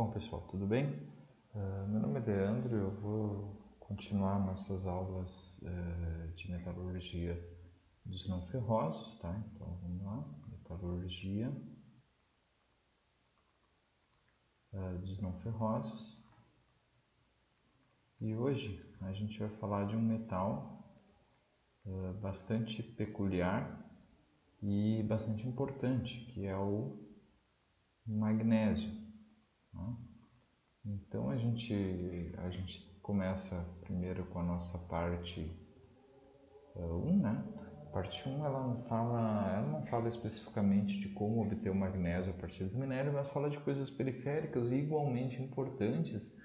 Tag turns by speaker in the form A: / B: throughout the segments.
A: Bom, pessoal, tudo bem? Meu nome é Leandro, eu vou continuar nossas aulas de metalurgia dos não ferrosos, tá? Então, vamos lá, metalurgia dos não ferrosos. E hoje a gente vai falar de um metal bastante peculiar e bastante importante, que é o magnésio, tá? Então a gente começa primeiro com a nossa parte 1, né? A parte 1 ela não fala especificamente de como obter o magnésio a partir do minério, mas fala de coisas periféricas e igualmente importantes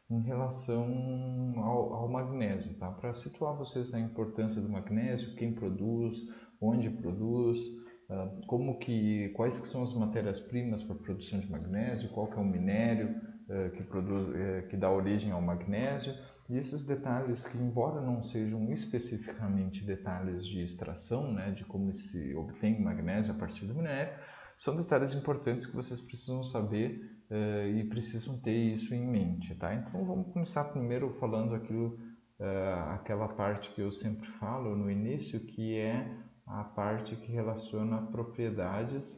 A: em relação ao magnésio, tá? Para situar vocês na importância do magnésio, quem produz, onde produz, quais que são as matérias-primas para a produção de magnésio, qual que é o minério que dá origem ao magnésio, e esses detalhes que, embora não sejam especificamente detalhes de extração, né, de como se obtém magnésio a partir do minério, são detalhes importantes que vocês precisam saber e precisam ter isso em mente, tá? Então vamos começar primeiro falando aquela parte que eu sempre falo no início, que é a parte que relaciona propriedades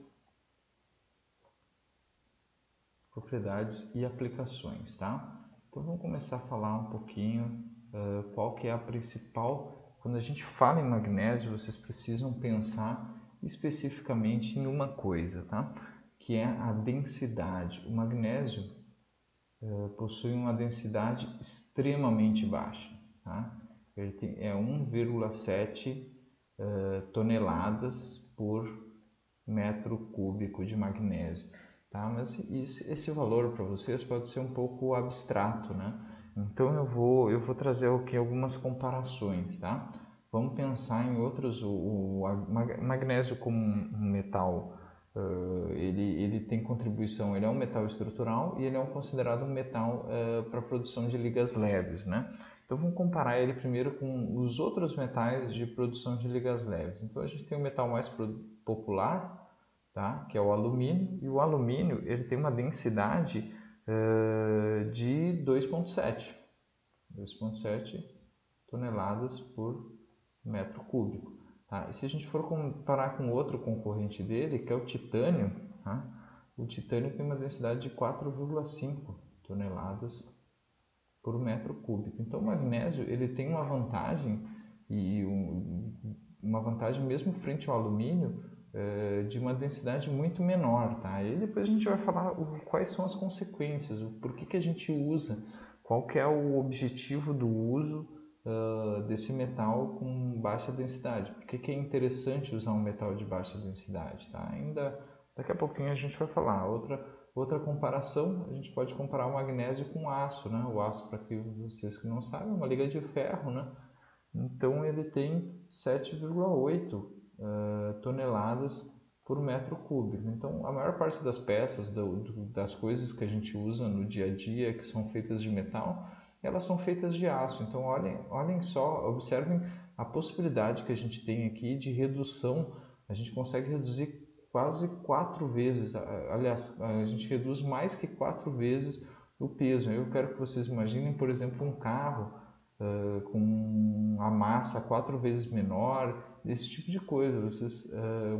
A: e aplicações, tá? Então vamos começar a falar um pouquinho qual que é a principal. Quando a gente fala em magnésio, vocês precisam pensar especificamente em uma coisa, tá? Que é a densidade. O magnésio possui uma densidade extremamente baixa, tá? Ele é 1,7 toneladas por metro cúbico de magnésio, tá? Mas esse valor para vocês pode ser um pouco abstrato, né? Então eu vou trazer aqui algumas comparações, tá? Vamos pensar em outros. O magnésio como um metal, ele tem contribuição. Ele é um metal estrutural e ele é considerado um metal para a produção de ligas leves, né? Então vamos comparar ele primeiro com os outros metais de produção de ligas leves. Então a gente tem o metal mais popular, tá? Que é o alumínio, e o alumínio ele tem uma densidade de 2,7 toneladas por metro cúbico, tá? E se a gente for comparar com outro concorrente dele, que é o titânio, tá? O titânio tem uma densidade de 4,5 toneladas por metro cúbico. Então o magnésio ele tem uma vantagem uma vantagem mesmo frente ao alumínio de uma densidade muito menor, tá? E depois a gente vai falar quais são as consequências, por que a gente usa, qual que é o objetivo do uso desse metal com baixa densidade, por que é interessante usar um metal de baixa densidade, tá? Ainda daqui a pouquinho a gente vai falar. Outra comparação, a gente pode comparar o magnésio com o aço, né? O aço, para vocês que não sabem, é uma liga de ferro, né? Então ele tem 7,8 toneladas por metro cúbico. Então a maior parte das peças, das coisas que a gente usa no dia a dia, que são feitas de metal, elas são feitas de aço. Então olhem só, observem a possibilidade que a gente tem aqui de redução. A gente consegue reduzir quase 4 vezes, aliás, a gente reduz mais que 4 vezes o peso. Eu quero que vocês imaginem, por exemplo, um carro com a massa 4 vezes menor, esse tipo de coisa.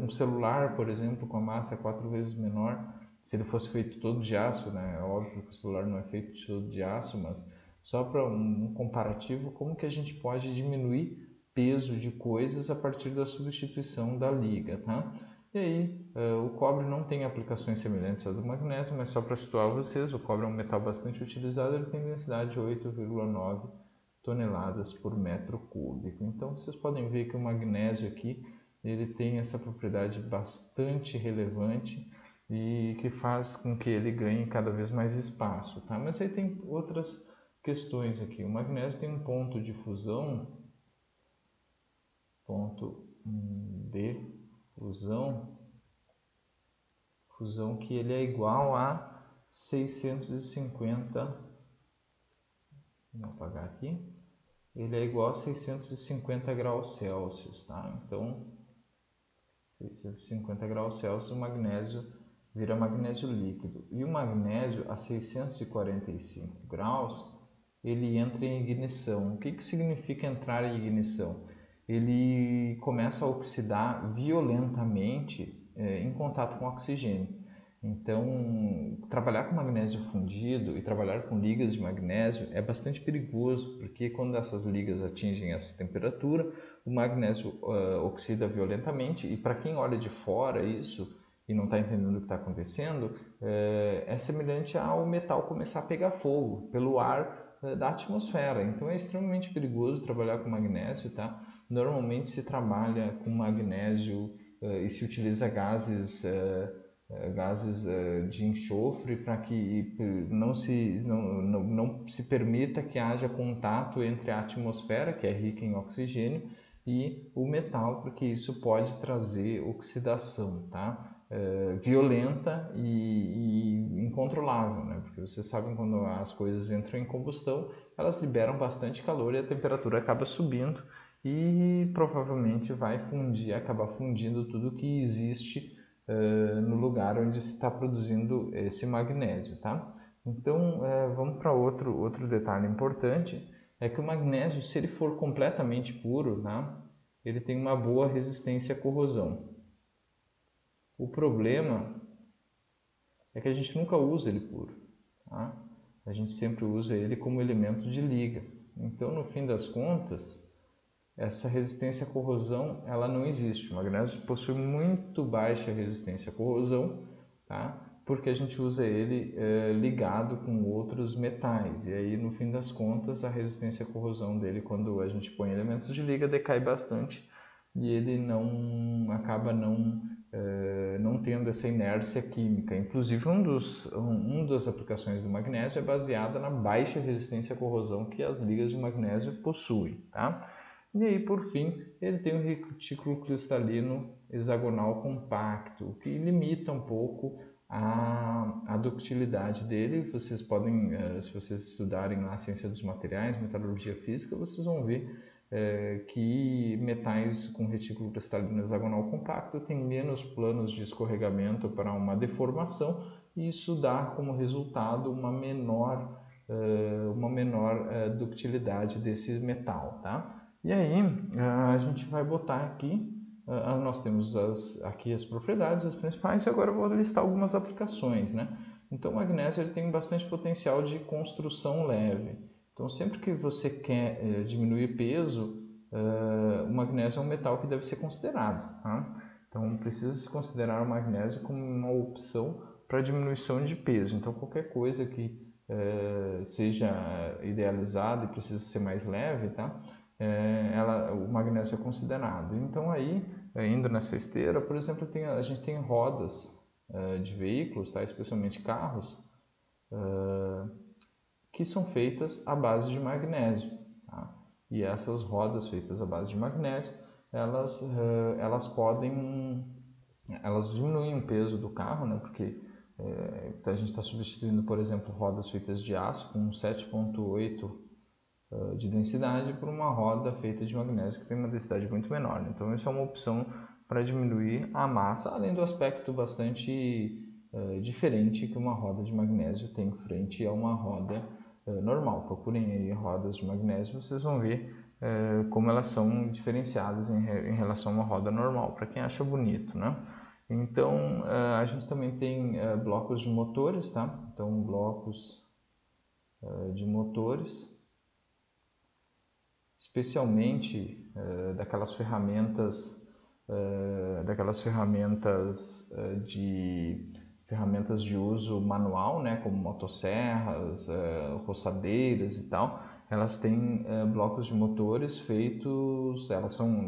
A: Um celular, por exemplo, com a massa 4 vezes menor, se ele fosse feito todo de aço, né? É óbvio que o celular não é feito todo de aço, mas só para um comparativo, como que a gente pode diminuir peso de coisas a partir da substituição da liga, tá? E aí, o cobre não tem aplicações semelhantes à do magnésio, mas só para situar vocês, o cobre é um metal bastante utilizado, ele tem densidade de 8,9 toneladas por metro cúbico. Então vocês podem ver que o magnésio aqui ele tem essa propriedade bastante relevante e que faz com que ele ganhe cada vez mais espaço, tá? Mas aí tem outras questões aqui. O magnésio tem um ponto de fusão, fusão que ele é igual a 650, vou apagar aqui, ele é igual a 650 graus Celsius, tá? Então, 650 graus Celsius, o magnésio vira magnésio líquido. E o magnésio a 645 graus, ele entra em ignição. O que significa entrar em ignição? Ele começa a oxidar violentamente em contato com o oxigênio. Então, trabalhar com magnésio fundido e trabalhar com ligas de magnésio é bastante perigoso, porque quando essas ligas atingem essa temperatura, o magnésio oxida violentamente, e para quem olha de fora isso e não está entendendo o que está acontecendo, é semelhante ao metal começar a pegar fogo pelo ar da atmosfera. Então é extremamente perigoso trabalhar com magnésio, tá? Normalmente se trabalha com magnésio e se utiliza gases de enxofre para que não se permita que haja contato entre a atmosfera, que é rica em oxigênio, e o metal, porque isso pode trazer oxidação, tá? Violenta e incontrolável, né? Porque vocês sabem, quando as coisas entram em combustão, elas liberam bastante calor e a temperatura acaba subindo e provavelmente vai acabar fundindo tudo que existe no lugar onde se está produzindo esse magnésio, tá? Então, vamos para outro detalhe importante, é que o magnésio, se ele for completamente puro, tá? Ele tem uma boa resistência à corrosão. O problema é que a gente nunca usa ele puro, tá? A gente sempre usa ele como elemento de liga. Então, no fim das contas, essa resistência à corrosão ela não existe. O magnésio possui muito baixa resistência à corrosão, tá? Porque a gente usa ele ligado com outros metais. E aí, no fim das contas, a resistência à corrosão dele, quando a gente põe elementos de liga, decai bastante e ele acaba não tendo essa inércia química. Inclusive, uma das aplicações do magnésio é baseada na baixa resistência à corrosão que as ligas de magnésio possuem, tá? E aí, por fim, ele tem um retículo cristalino hexagonal compacto, o que limita um pouco a ductilidade dele. Vocês podem, se vocês estudarem lá a ciência dos materiais, metalurgia física, vocês vão ver que metais com retículo cristalino hexagonal compacto têm menos planos de escorregamento para uma deformação, e isso dá como resultado uma menor ductilidade desse metal, tá? E aí, a gente vai botar aqui, nós temos aqui as propriedades, as principais, e agora eu vou listar algumas aplicações, né? Então, o magnésio ele tem bastante potencial de construção leve. Então, sempre que você quer diminuir peso, o magnésio é um metal que deve ser considerado, tá? Então, precisa se considerar o magnésio como uma opção para diminuição de peso. Então, qualquer coisa que seja idealizada e precisa ser mais leve, tá? O magnésio é considerado. Então aí, indo nessa esteira, por exemplo, a gente tem rodas de veículos, tá? Especialmente carros, que são feitas à base de magnésio, tá? E essas rodas feitas à base de magnésio, elas diminuem o peso do carro, né? Porque a gente está substituindo, por exemplo, rodas feitas de aço com 7,8 de densidade por uma roda feita de magnésio que tem uma densidade muito menor. Então isso é uma opção para diminuir a massa, além do aspecto bastante diferente que uma roda de magnésio tem frente a uma roda normal. Procurem aí rodas de magnésio, vocês vão ver como elas são diferenciadas em relação a uma roda normal, para quem acha bonito, né? Então a gente também tem blocos de motores, tá? Então blocos de motores, especialmente daquelas ferramentas de uso manual, né, como motosserras, roçadeiras e tal. Elas têm blocos de motores elas são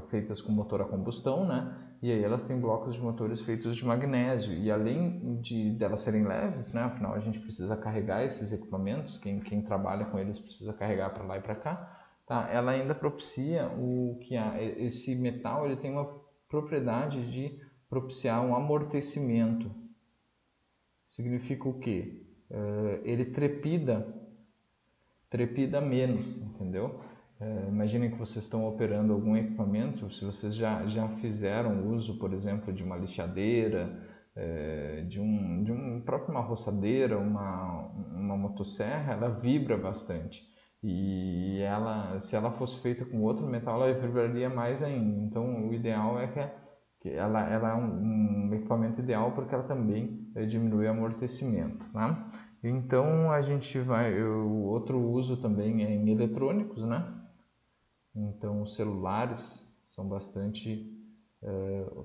A: feitas com motor a combustão, né? E aí elas têm blocos de motores feitos de magnésio, e além delas serem leves, né? Afinal a gente precisa carregar esses equipamentos, quem trabalha com eles precisa carregar para lá e para cá. Tá? Ela ainda propicia esse metal ele tem uma propriedade de propiciar um amortecimento. Significa o quê? Ele trepida menos, entendeu? Imaginem que vocês estão operando algum equipamento, se vocês já fizeram uso, por exemplo, de uma lixadeira, próprio uma roçadeira, uma motosserra, ela vibra bastante. E se ela fosse feita com outro metal, ela vibraria mais ainda. Então, o ideal é que ela é um equipamento ideal porque ela também diminui o amortecimento, tá? Então, o outro uso também é em eletrônicos, né? Então, os celulares são bastante,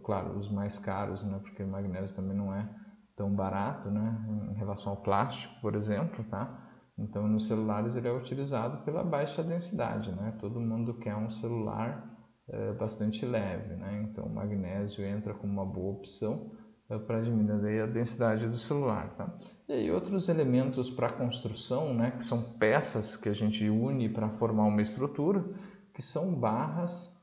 A: claro, os mais caros, né? Porque o magnésio também não é tão barato, né? Em relação ao plástico, por exemplo, tá? Então, nos celulares ele é utilizado pela baixa densidade, né? Todo mundo quer um celular bastante leve, né? Então, o magnésio entra como uma boa opção para diminuir a densidade do celular, tá? E aí outros elementos para construção, né? Que são peças que a gente une para formar uma estrutura, que são barras,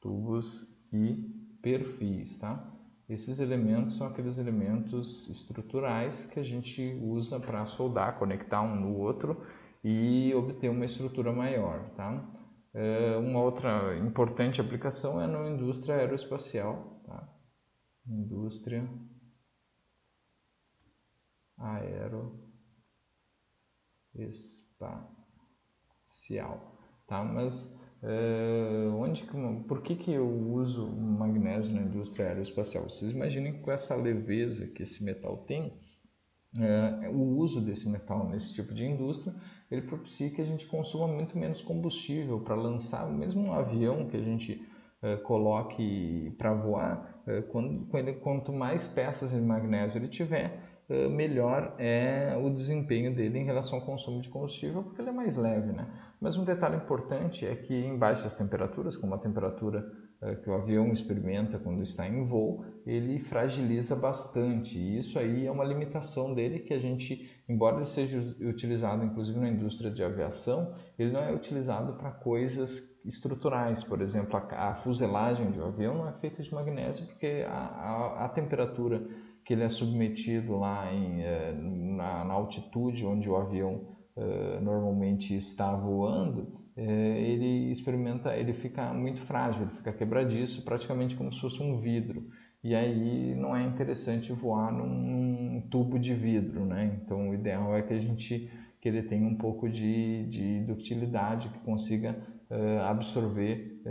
A: tubos e perfis, tá? Esses elementos são aqueles elementos estruturais que a gente usa para soldar, conectar um no outro e obter uma estrutura maior, tá? Uma outra importante aplicação é na indústria aeroespacial, tá? Indústria aeroespacial, tá? Mas por que eu uso magnésio na indústria aeroespacial? Vocês imaginem com essa leveza que esse metal tem, o uso desse metal nesse tipo de indústria, ele propicia que a gente consuma muito menos combustível para lançar, mesmo um avião que a gente coloque para voar, quanto mais peças de magnésio ele tiver, melhor é o desempenho dele em relação ao consumo de combustível, porque ele é mais leve, né? Mas um detalhe importante é que em baixas temperaturas, como a temperatura que o avião experimenta quando está em voo, ele fragiliza bastante. E isso aí é uma limitação dele que a gente, embora ele seja utilizado inclusive na indústria de aviação, ele não é utilizado para coisas estruturais. Por exemplo, a fuselagem de um avião não é feita de magnésio porque a temperatura que ele é submetido lá na altitude onde o avião normalmente está voando, ele fica muito frágil, ele fica quebradiço, praticamente como se fosse um vidro. E aí não é interessante voar num tubo de vidro, né? Então o ideal é que ele tenha um pouco de ductilidade, que consiga absorver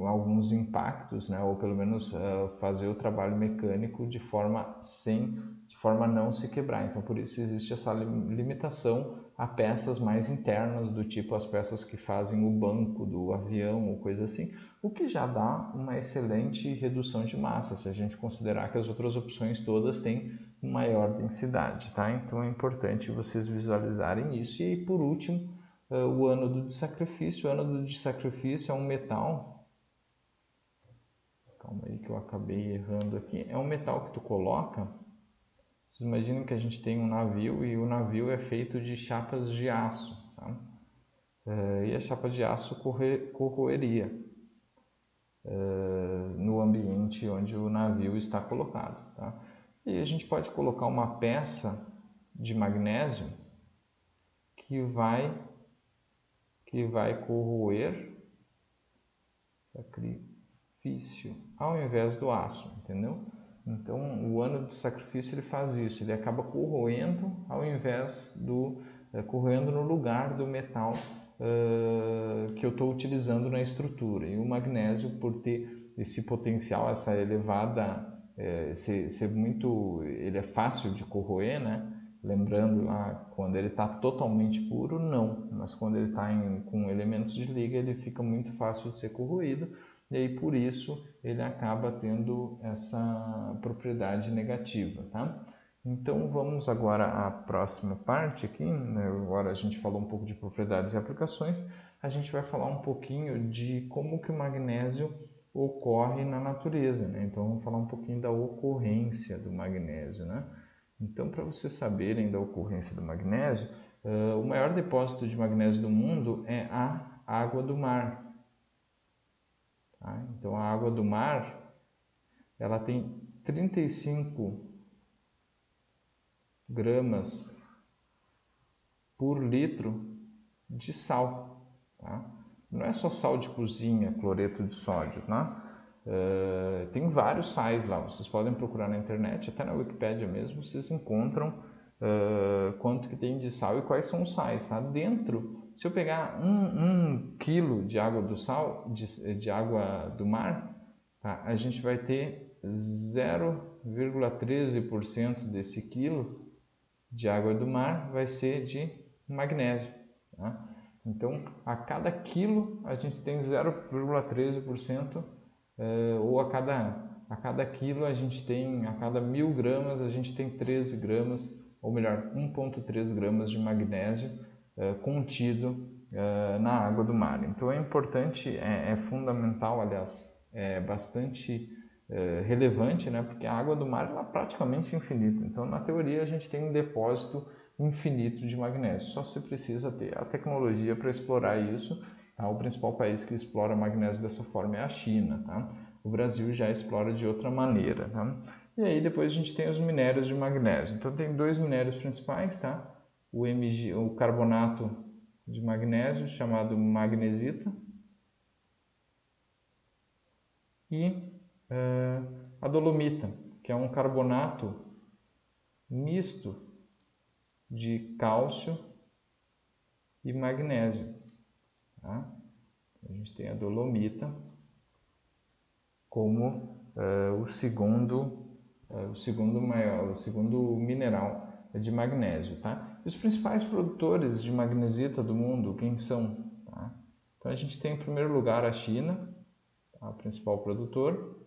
A: alguns impactos, né? Ou pelo menos fazer o trabalho mecânico de forma a não se quebrar. Então por isso existe essa limitação a peças mais internas, do tipo as peças que fazem o banco do avião ou coisa assim, o que já dá uma excelente redução de massa, se a gente considerar que as outras opções todas têm maior densidade, tá? Então é importante vocês visualizarem isso. E aí, por último, o ânodo de sacrifício. O ânodo de sacrifício é um metal, calma aí que eu acabei errando aqui, é um metal que tu coloca. Vocês imaginam que a gente tem um navio e o navio é feito de chapas de aço, tá? E a chapa de aço corroeria no ambiente onde o navio está colocado, tá? E a gente pode colocar uma peça de magnésio que vai corroer sacrifício ao invés do aço, entendeu? Então, o ânodo de sacrifício ele faz isso, ele acaba corroendo ao invés corroendo no lugar do metal que eu estou utilizando na estrutura. E o magnésio, por ter esse potencial, essa elevada, ele é fácil de corroer, né? Lembrando lá, quando ele está totalmente puro, não, mas quando ele está com elementos de liga, ele fica muito fácil de ser corroído. E aí, por isso, ele acaba tendo essa propriedade negativa, tá? Então, vamos agora à próxima parte aqui, né? Agora a gente falou um pouco de propriedades e aplicações, a gente vai falar um pouquinho de como que o magnésio ocorre na natureza, né? Então, vamos falar um pouquinho da ocorrência do magnésio, né? Então, para vocês saberem da ocorrência do magnésio, o maior depósito de magnésio do mundo é a água do mar. Tá? Então, a água do mar, ela tem 35 gramas por litro de sal. Tá? não é só sal de cozinha, cloreto de sódio, tá? Tem vários sais lá, vocês podem procurar na internet, até na Wikipédia mesmo, vocês encontram quanto que tem de sal e quais são os sais, tá? Dentro, se eu pegar um quilo de água do sal, de água do mar, tá? A gente vai ter 0,13% desse quilo de água do mar vai ser de magnésio, tá? Então, a cada quilo a gente tem 0,13%, ou a cada quilo a gente tem, a cada 1000 gramas a gente tem 13 gramas, ou melhor, 1,3 gramas de magnésio contido na água do mar. Então é importante, é fundamental, aliás, é bastante relevante, né? Porque a água do mar ela é praticamente infinita. Então, na teoria, a gente tem um depósito infinito de magnésio. Só se precisa ter a tecnologia para explorar isso. Tá? O principal país que explora magnésio dessa forma é a China. Tá? O Brasil já explora de outra maneira. Tá? E aí depois a gente tem os minérios de magnésio. Então, tem dois minérios principais, tá? O carbonato de magnésio, chamado magnesita, e a dolomita, que é um carbonato misto de cálcio e magnésio. Tá? A gente tem a dolomita como o segundo mineral de magnésio. Tá? E os principais produtores de magnesita do mundo, quem são? Tá? Então a gente tem em primeiro lugar a China, a principal produtor.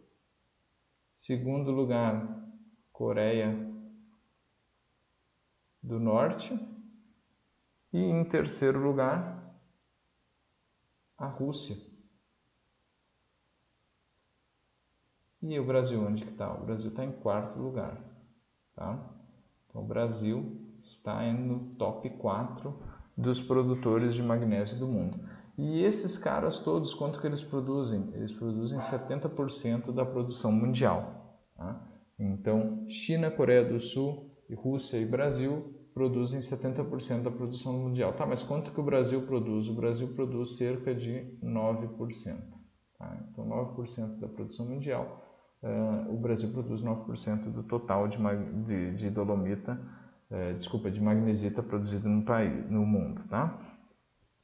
A: Segundo lugar, Coreia do Norte. E em terceiro lugar, a Rússia. E o Brasil, onde que está? O Brasil está em quarto lugar. Tá? Então o Brasil está no top 4 dos produtores de magnésio do mundo. E esses caras todos, quanto que eles produzem? Eles produzem 70% da produção mundial. Tá? Então, China, Coreia do Sul, Rússia e Brasil produzem 70% da produção mundial. Tá, mas quanto que o Brasil produz? O Brasil produz cerca de 9%. Tá? Então, 9% da produção mundial, o Brasil produz 9% do total de dolomita, de magnesita produzido no mundo. Tá?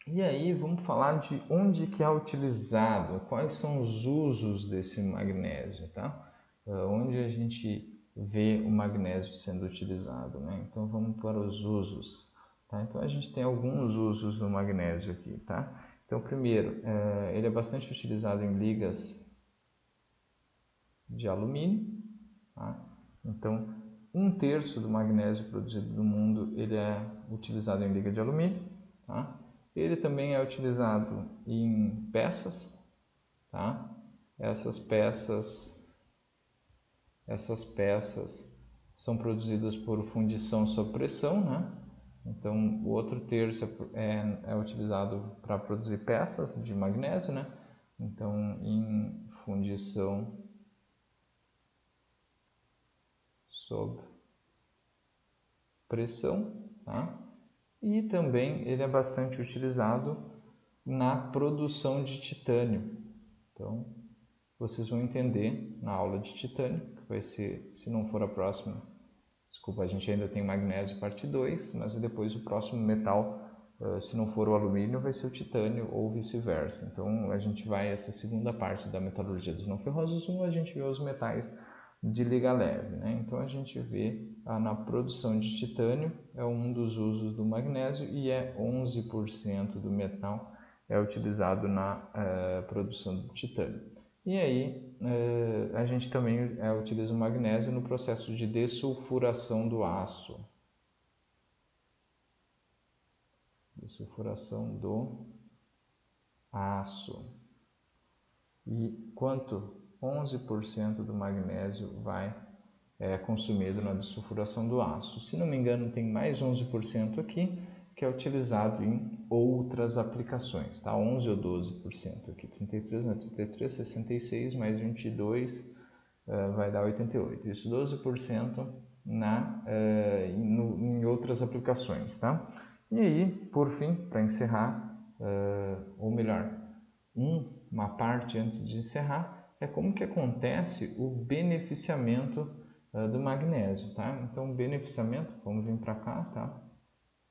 A: E aí vamos falar de onde que é utilizado, quais são os usos desse magnésio, tá? Onde a gente vê o magnésio sendo utilizado, né? Então vamos para os usos, tá? Então a gente tem alguns usos do magnésio aqui, tá? Então primeiro, ele é bastante utilizado em ligas de alumínio, tá? Então 1/3 do magnésio produzido no mundo ele é utilizado em liga de alumínio, tá? Ele também é utilizado em peças, tá? Essas peças são produzidas por fundição sob pressão, né? Então, o outro terço é utilizado para produzir peças de magnésio, né? Então, em fundição sob pressão, tá? E também ele é bastante utilizado na produção de titânio. Então, vocês vão entender na aula de titânio, que vai ser, se não for a próxima, desculpa, a gente ainda tem magnésio parte 2, mas depois o próximo metal, se não for o alumínio, vai ser o titânio ou vice-versa. Então, a gente vai, essa segunda parte da metalurgia dos não ferrosos 1, a gente vê os metais de liga leve, né? Então, a gente vê na produção de titânio, é um dos usos do magnésio e é 11% do metal é utilizado na produção do titânio. E aí, a gente também utiliza o magnésio no processo de dessulfuração do aço. Dessulfuração do aço. E quanto? 11% do magnésio é consumido na dessulfuração do aço. Se não me engano, tem mais 11% aqui, que é utilizado em outras aplicações, tá? 11 ou 12% aqui, 33, 66 mais 22 vai dar 88. Isso, 12% em outras aplicações, tá? E aí, por fim, para encerrar, ou melhor, uma parte antes de encerrar, é como que acontece o beneficiamento do magnésio, tá? Então, o beneficiamento, vamos vir para cá, tá?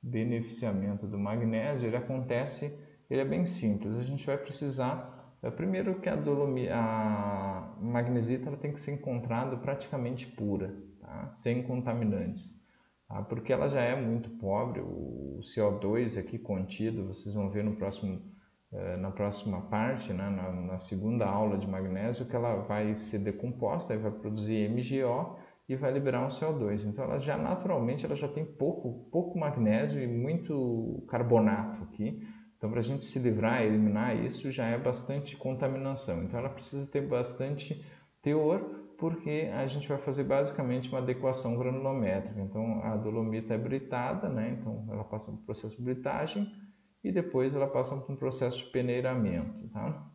A: Beneficiamento do magnésio, ele é bem simples. A gente vai precisar, primeiro que a magnesita ela tem que ser encontrada praticamente pura, tá? Sem contaminantes, tá? Porque ela já é muito pobre. O CO2 aqui contido, vocês vão ver na próxima parte, né? na segunda aula de magnésio, que ela vai ser decomposta e vai produzir MgO e vai liberar um CO2. Então ela já naturalmente ela já tem pouco magnésio e muito carbonato aqui. Então para a gente se livrar e eliminar isso já é bastante contaminação. Então ela precisa ter bastante teor, porque a gente vai fazer basicamente uma adequação granulométrica. Então a dolomita é britada, né? Então ela passa por um processo de britagem e depois ela passa por um processo de peneiramento, tá?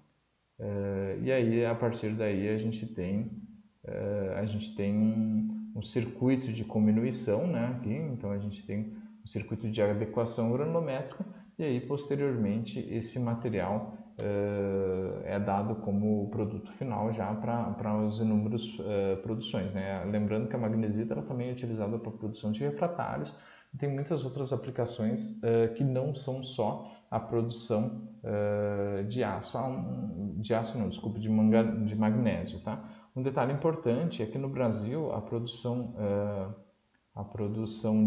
A: E aí a partir daí a gente tem um circuito de cominuição, né? Aqui. Então a gente tem um circuito de adequação granulométrica e aí posteriormente esse material é dado como produto final já para os inúmeros produções, né? Lembrando que a magnesita ela também é utilizada para a produção de refratários e tem muitas outras aplicações que não são só a produção de aço, de magnésio, tá? Um detalhe importante é que no Brasil a produção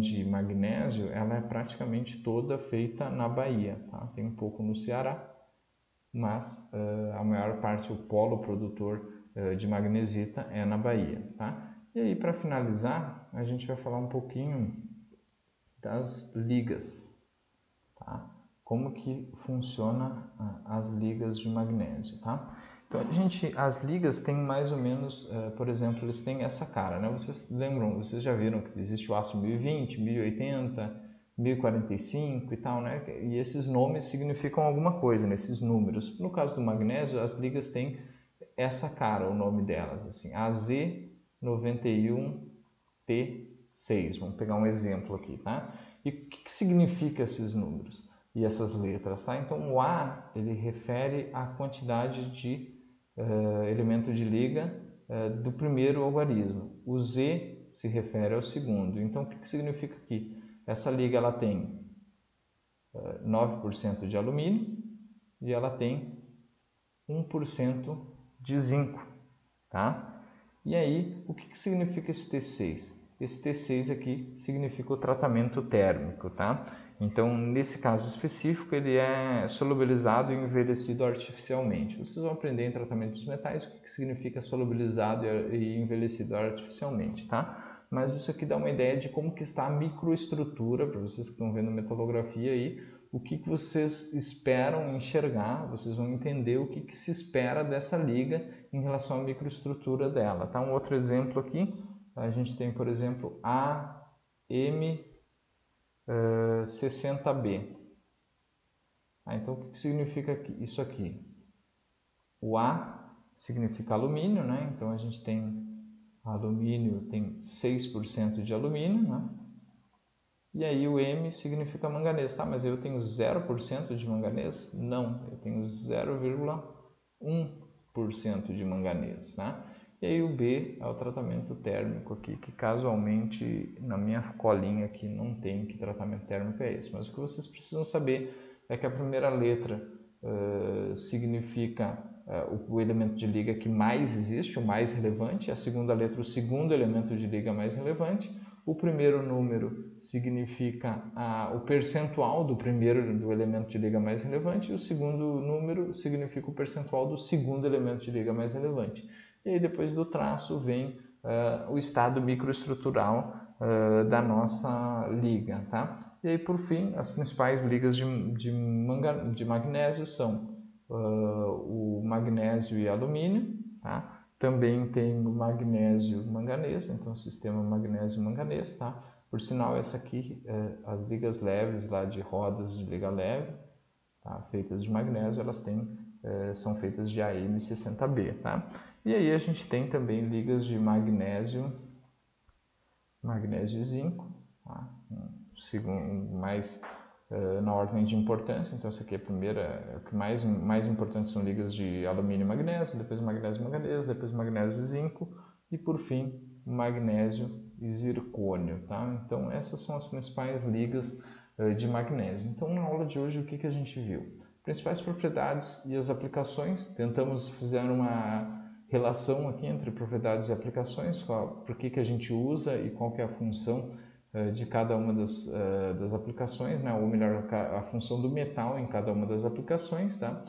A: de magnésio ela é praticamente toda feita na Bahia, tá? Tem um pouco no Ceará, mas a maior parte, o polo produtor de magnesita é na Bahia, tá? E aí, para finalizar, a gente vai falar um pouquinho das ligas, tá? Como que funciona as ligas de magnésio, tá? Então, as ligas têm mais ou menos, por exemplo, eles têm essa cara, né? Vocês já viram que existe o aço 1020, 1080, 1045 e tal, né? E esses nomes significam alguma coisa, nesses números. No caso do magnésio, as ligas têm essa cara, o nome delas, assim, AZ91T6. Vamos pegar um exemplo aqui, tá? E o que significa esses números e essas letras, tá? Então, o A, ele refere à quantidade de elemento de liga do primeiro algarismo. O Z se refere ao segundo. Então, o que significa aqui? Essa liga ela tem 9% de alumínio e ela tem 1% de zinco, tá? E aí, o que significa esse T6? Esse T6 aqui significa o tratamento térmico, tá? Então, nesse caso específico, ele é solubilizado e envelhecido artificialmente. Vocês vão aprender em tratamento dos metais o que significa solubilizado e envelhecido artificialmente, tá? Mas isso aqui dá uma ideia de como que está a microestrutura, para vocês que estão vendo metalografia aí, o que vocês esperam enxergar, vocês vão entender o que se espera dessa liga em relação à microestrutura dela, tá? Um outro exemplo aqui, a gente tem, por exemplo, AM60B. Então, o que significa isso aqui? O A significa alumínio, né? Então, a gente tem alumínio, tem 6% de alumínio, né? E aí o M significa manganês, tá? Mas eu tenho 0% de manganês? Não, eu tenho 0,1% de manganês, tá? E aí o B é o tratamento térmico aqui, que casualmente na minha colinha aqui não tem que tratamento térmico é esse. Mas o que vocês precisam saber é que a primeira letra significa o elemento de liga que mais existe, o mais relevante, a segunda letra o segundo elemento de liga mais relevante, o primeiro número significa o percentual do elemento de liga mais relevante e o segundo número significa o percentual do segundo elemento de liga mais relevante. E aí depois do traço vem o estado microestrutural da nossa liga, tá? E aí por fim, as principais ligas de magnésio são o magnésio e alumínio, tá? Também tem o magnésio manganês, então o sistema magnésio manganês, tá? Por sinal, essa aqui, as ligas leves lá de rodas de liga leve, tá? Feitas de magnésio, elas são feitas de AM60B, tá? E aí a gente tem também ligas de magnésio e zinco, tá? na ordem de importância. Então essa aqui é a primeira, o que mais importante são ligas de alumínio e magnésio, depois magnésio e manganês, depois magnésio e zinco e por fim magnésio e zircônio, tá? Então essas são as principais ligas de magnésio. Então na aula de hoje o que a gente viu? Principais propriedades e as aplicações. Tentamos fazer uma relação aqui entre propriedades e aplicações, por que a gente usa e qual que é a função de cada uma das aplicações, né? Ou melhor, a função do metal em cada uma das aplicações, tá?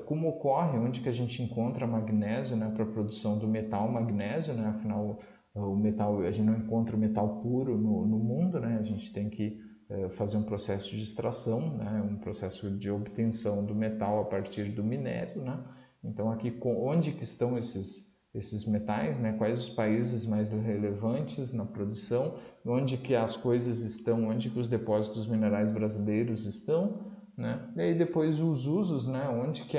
A: Como ocorre, onde que a gente encontra magnésio, né, para a produção do metal magnésio, né? Afinal, o metal, a gente não encontra o metal puro no mundo, né? A gente tem que fazer um processo de extração, né? Um processo de obtenção do metal a partir do minério, né? Então aqui onde que estão esses metais, né? Quais os países mais relevantes na produção, onde que as coisas estão, onde que os depósitos minerais brasileiros estão, né? E aí depois os usos, né? Onde que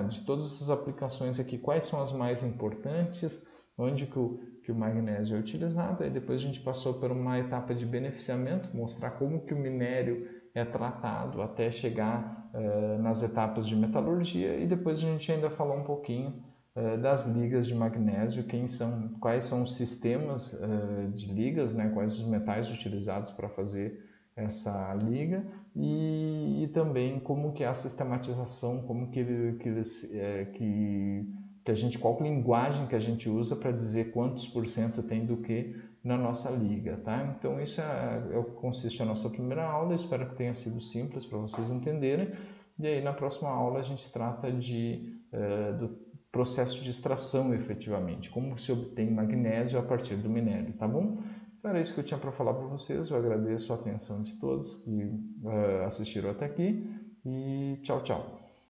A: de todas essas aplicações aqui, quais são as mais importantes, onde que o magnésio é utilizado. Aí depois a gente passou por uma etapa de beneficiamento, mostrar como que o minério é tratado até chegar nas etapas de metalurgia, e depois a gente ainda falou um pouquinho das ligas de magnésio, quais são os sistemas de ligas, né, quais os metais utilizados para fazer essa liga, e também como que é a sistematização, como que a gente, qual linguagem que a gente usa para dizer quantos por cento tem do que na nossa liga, tá? Então isso é o que consiste a nossa primeira aula. Eu espero que tenha sido simples para vocês entenderem, e aí na próxima aula a gente trata do processo de extração efetivamente, como se obtém magnésio a partir do minério, tá bom? Então era isso que eu tinha para falar para vocês. Eu agradeço a atenção de todos que assistiram até aqui e tchau, tchau.